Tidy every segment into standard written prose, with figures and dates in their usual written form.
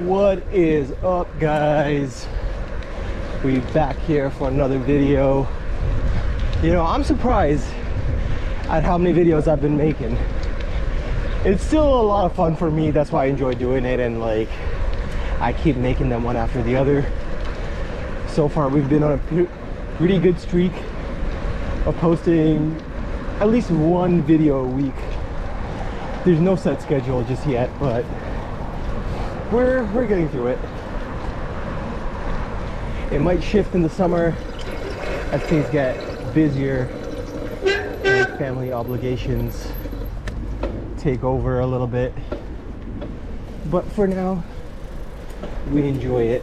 What is up, guys? We back here for another video. You know, I'm surprised at how many videos I've been making. It's still a lot of fun for me. That's why I enjoy doing it, and like I keep making them one after the other. So far we've been on a pretty good streak of posting at least one video a week. There's no set schedule just yet, but we're getting through it. It might shift in the summer as things get busier and family obligations take over a little bit, but for now we enjoy it.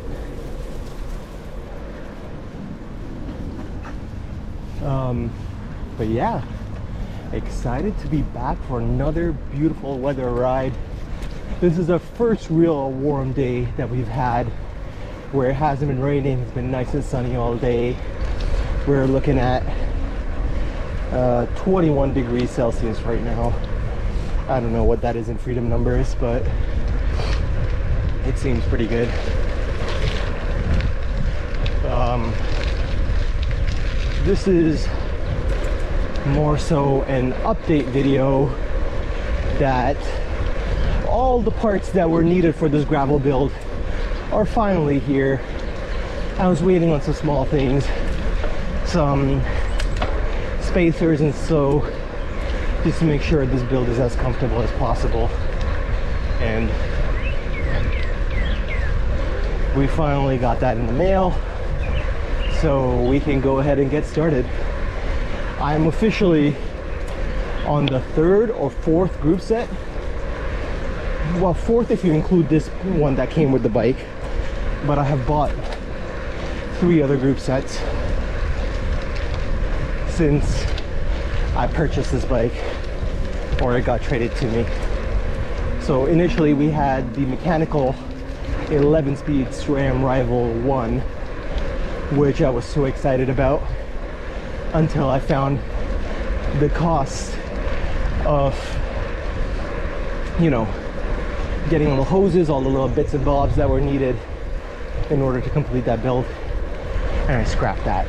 But yeah, excited to be back for another beautiful weather ride. This is the first real warm day that we've had where it hasn't been raining. It's been nice and sunny all day. We're looking at 21 degrees Celsius right now. I don't know what that is in freedom numbers, but it seems pretty good. This is more so an update video that all the parts that were needed for this gravel build are finally here. I was waiting on some small things, some spacers, and so just to make sure this build is as comfortable as possible. And we finally got that in the mail, so we can go ahead and get started. I'm officially on the third or fourth group set. Well, fourth if you include this one that came with the bike, but I have bought 3 other group sets since I purchased this bike, or it got traded to me. So initially we had the mechanical 11-speed SRAM Rival 1, which I was so excited about until I found the cost of, you know, getting all the hoses, all the little bits and bobs that were needed in order to complete that build, and I scrapped that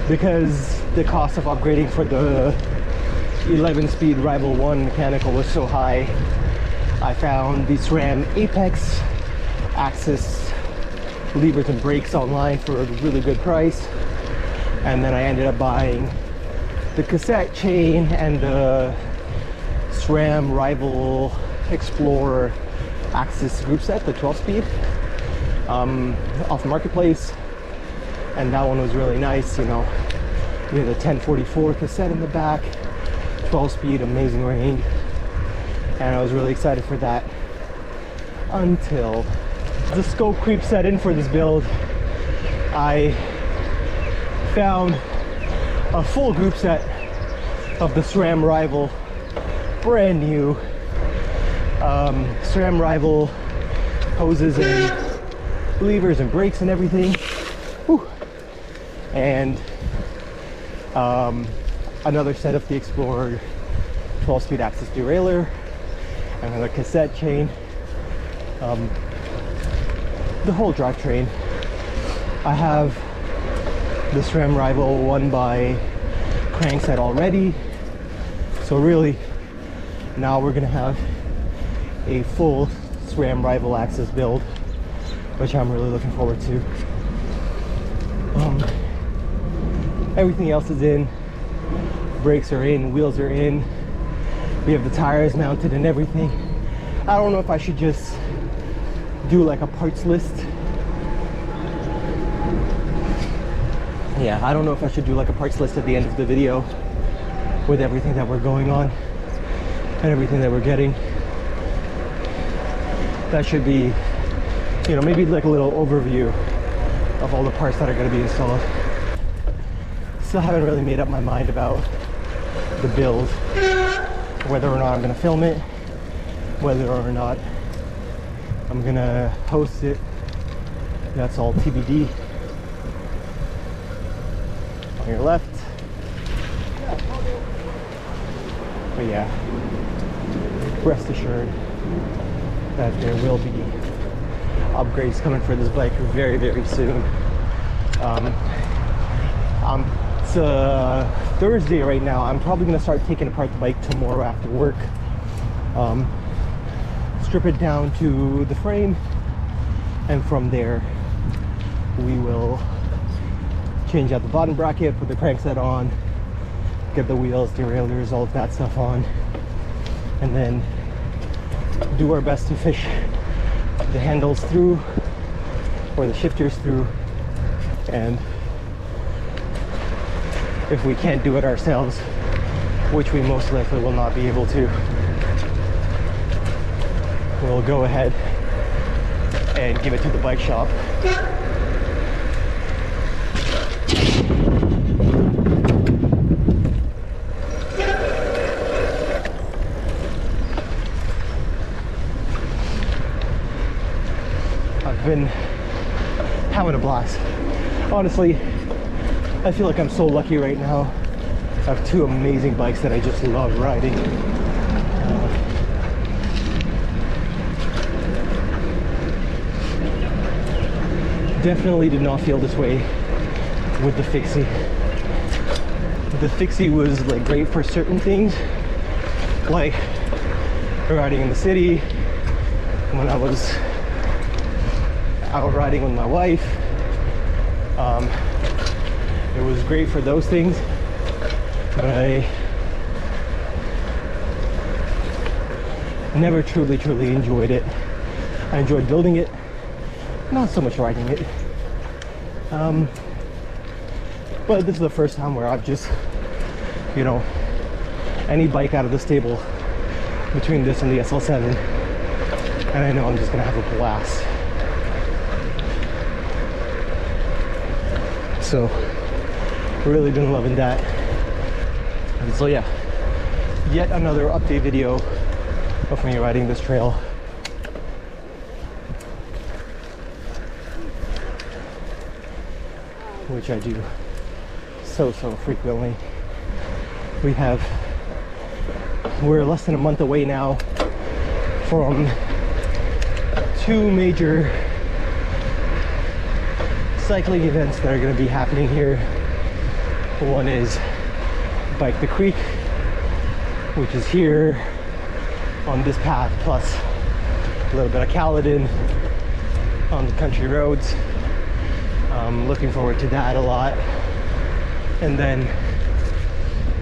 because the cost of upgrading for the 11-speed Rival 1 mechanical was so high. I found the SRAM Apex axis levers and brakes online for a really good price, and then I ended up buying the cassette chain and the SRAM Rival Explorer Axis group set, the 12-speed, off the marketplace, and that one was really nice. You know, we had a 1044 cassette in the back, 12-speed, amazing range, and I was really excited for that until the scope creep set in for this build. I found a full group set of the SRAM Rival, brand new SRAM Rival hoses and levers and brakes and everything. Whew. And another set of the Explorer 12-speed axis derailleur, another cassette chain, the whole drivetrain. I have the SRAM Rival 1x crankset already, so really now we're gonna have a full SRAM Rival AXS build, which I'm really looking forward to. Everything else is in, brakes are in, wheels are in, we have the tires mounted and everything. I don't know if I should just do like a parts list. Yeah, I don't know if I should do like a parts list at the end of the video with everything that we're going on and everything that we're getting. That should be, you know, maybe like a little overview of all the parts that are going to be installed. Still haven't really made up my mind about the build, whether or not I'm going to film it, whether or not I'm going to host it. That's all TBD. On your left. But yeah, rest assured that there will be upgrades coming for this bike very, very soon. It's Thursday right now. I'm probably gonna start taking apart the bike tomorrow after work. Strip it down to the frame, and from there we will change out the bottom bracket, put the crankset on, get the wheels, derailleurs, all of that stuff on, and then do our best to fish the handles through or the shifters through. And if we can't do it ourselves, which we most likely will not be able to, we'll go ahead and give it to the bike shop. I've been having a blast. Honestly, I feel like I'm so lucky right now. I have two amazing bikes that I just love riding. Definitely did not feel this way with the Fixie. The Fixie was like great for certain things, like riding in the city, when I was out riding with my wife. It was great for those things, but I never truly enjoyed it. I enjoyed building it, not so much riding it. But this is the first time where I've just, you know, any bike out of the stable between this and the SL7, and I know I'm just gonna have a blast. So really been loving that. And so yeah, yet another update video of me riding this trail. Which I do so frequently. We're less than a month away now from two major cycling events that are going to be happening here. One is Bike the Creek, which is here on this path, plus a little bit of Caledon on the country roads. I'm looking forward to that a lot. And then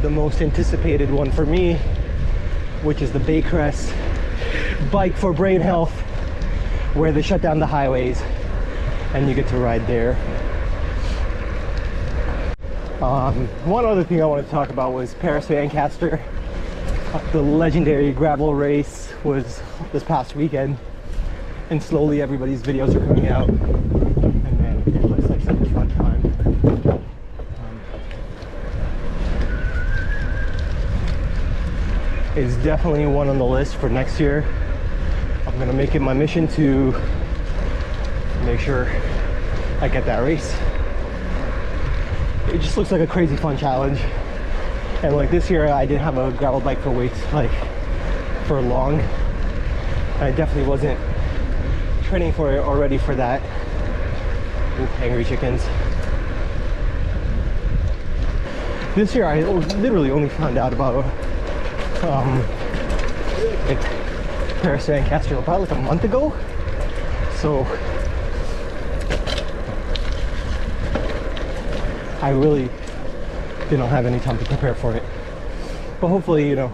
the most anticipated one for me, which is the Baycrest Bike for Brain Health, where they shut down the highways and you get to ride there. One other thing I want to talk about was Paris to Ancaster. The legendary gravel race was this past weekend, and slowly everybody's videos are coming out, and man, it looks like such a fun time. It's definitely one on the list for next year. I'm gonna make it my mission to make sure I get that race. It just looks like a crazy fun challenge. And like this year I didn't have a gravel bike for weights like for long. I definitely wasn't training for it or ready for that. Ooh, angry chickens. This year I literally only found out about Paris to Ancaster about like a month ago. So I really did not have any time to prepare for it. But hopefully, you know,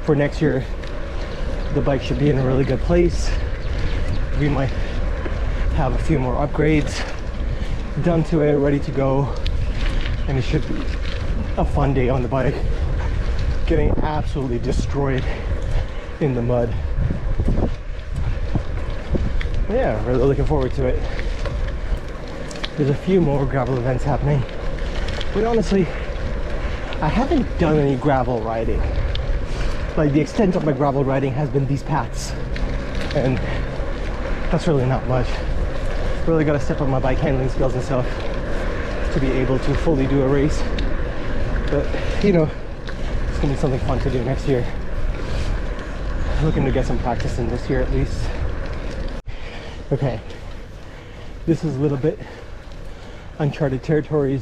for next year, the bike should be in a really good place. We might have a few more upgrades done to it, ready to go. And it should be a fun day on the bike. Getting absolutely destroyed in the mud. But yeah, really looking forward to it. There's a few more gravel events happening, but honestly, I haven't done any gravel riding. Like, the extent of my gravel riding has been these paths, and that's really not much. Really got to step up my bike handling skills and stuff to be able to fully do a race. But you know, it's gonna be something fun to do next year. Looking to get some practice in this year at least. Okay, this is a little bit uncharted territories.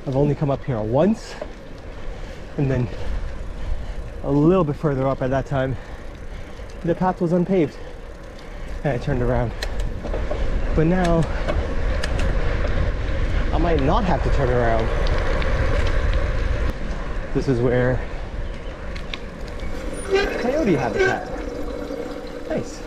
I've only come up here once, and then a little bit further up at that time, the path was unpaved, and I turned around. But now, I might not have to turn around. This is where coyote habitat. Nice.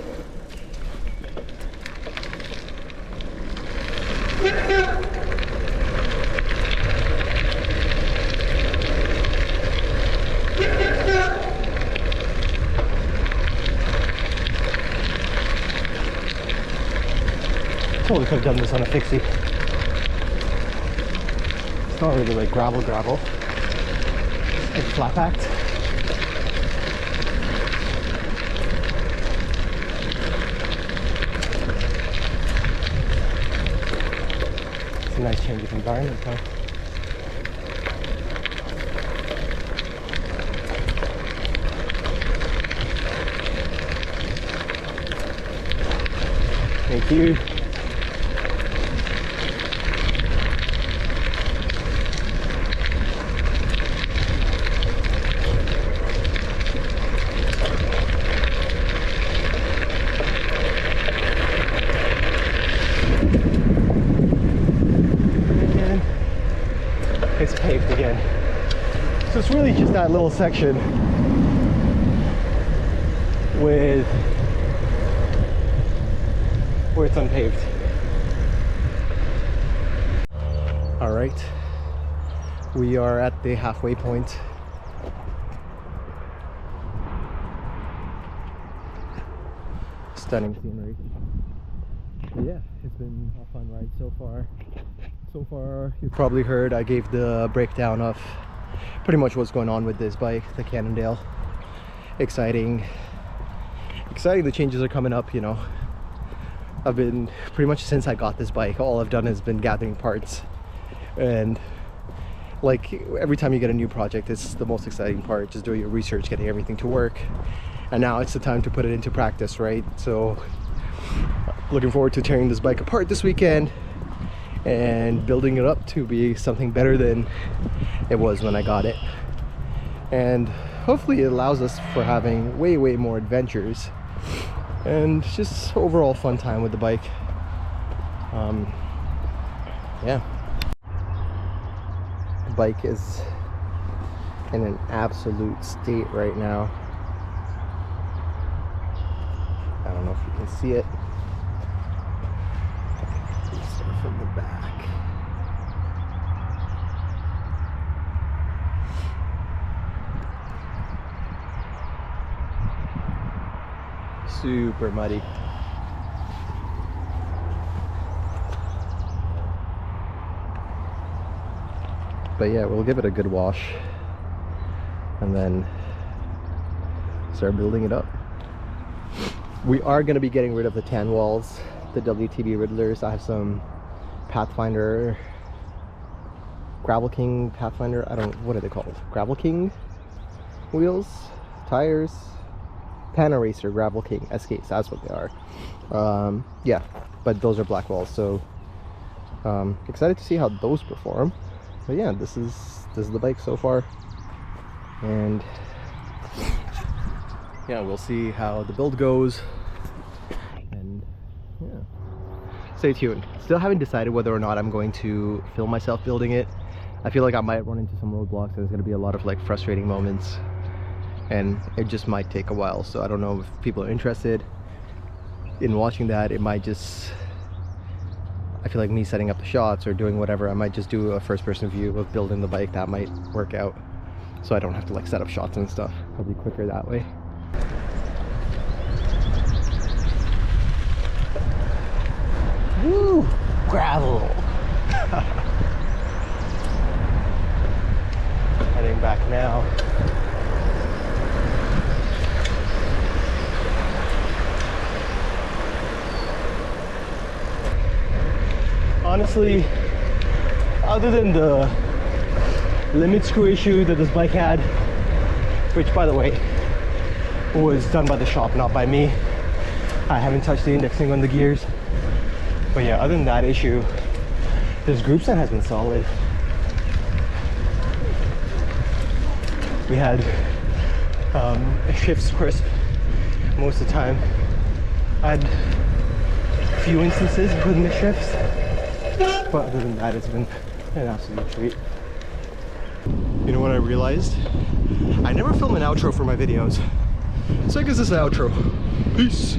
Totally could have done this on a fixie. It's not really like gravel. It's like flat packed. It's a nice change of environment, huh? Thank you. It's paved again. So it's really just that little section with where it's unpaved. All right, we are at the halfway point. Stunning scenery. But yeah, it's been a fun ride so far. So far, you probably heard I gave the breakdown of pretty much what's going on with this bike, the Cannondale. Exciting the changes are coming up, you know. I've been, pretty much since I got this bike, all I've done has been gathering parts. And like every time you get a new project, it's the most exciting part, just doing your research, getting everything to work. And now it's the time to put it into practice, right? So looking forward to tearing this bike apart this weekend and building it up to be something better than it was when I got it. And hopefully it allows us for having way more adventures and just overall fun time with the bike. Yeah, the bike is in an absolute state right now. I don't know if you can see it. Start from the back. Super muddy. But yeah, we'll give it a good wash and then start building it up. We are going to be getting rid of the tan walls, the WTB Riddlers. I have some Pathfinder, Gravel King Pathfinder, what are they called? Gravel King wheels, tires, Pan Eraser Gravel King SKs, that's what they are. Yeah, but those are black walls, so excited to see how those perform. But yeah, this is the bike so far, and yeah, we'll see how the build goes, and yeah, stay tuned. Still haven't decided whether or not I'm going to film myself building it. I feel like I might run into some roadblocks, and there's going to be a lot of like frustrating moments, and it just might take a while. So I don't know if people are interested in watching that. It might just, I feel like me setting up the shots or doing whatever, I might just do a first-person view of building the bike. That might work out, so I don't have to like set up shots and stuff. It'll be quicker that way. Woo! Gravel! Heading back now. Honestly, other than the limit screw issue that this bike had, which by the way was done by the shop, not by me, I haven't touched the indexing on the gears. But yeah, other than that issue, this group set has been solid. We had shifts crisp most of the time. I had a few instances with misshifts, but other than that, it's been an absolute treat. You know what I realized? I never film an outro for my videos. So I guess this is the outro. Peace.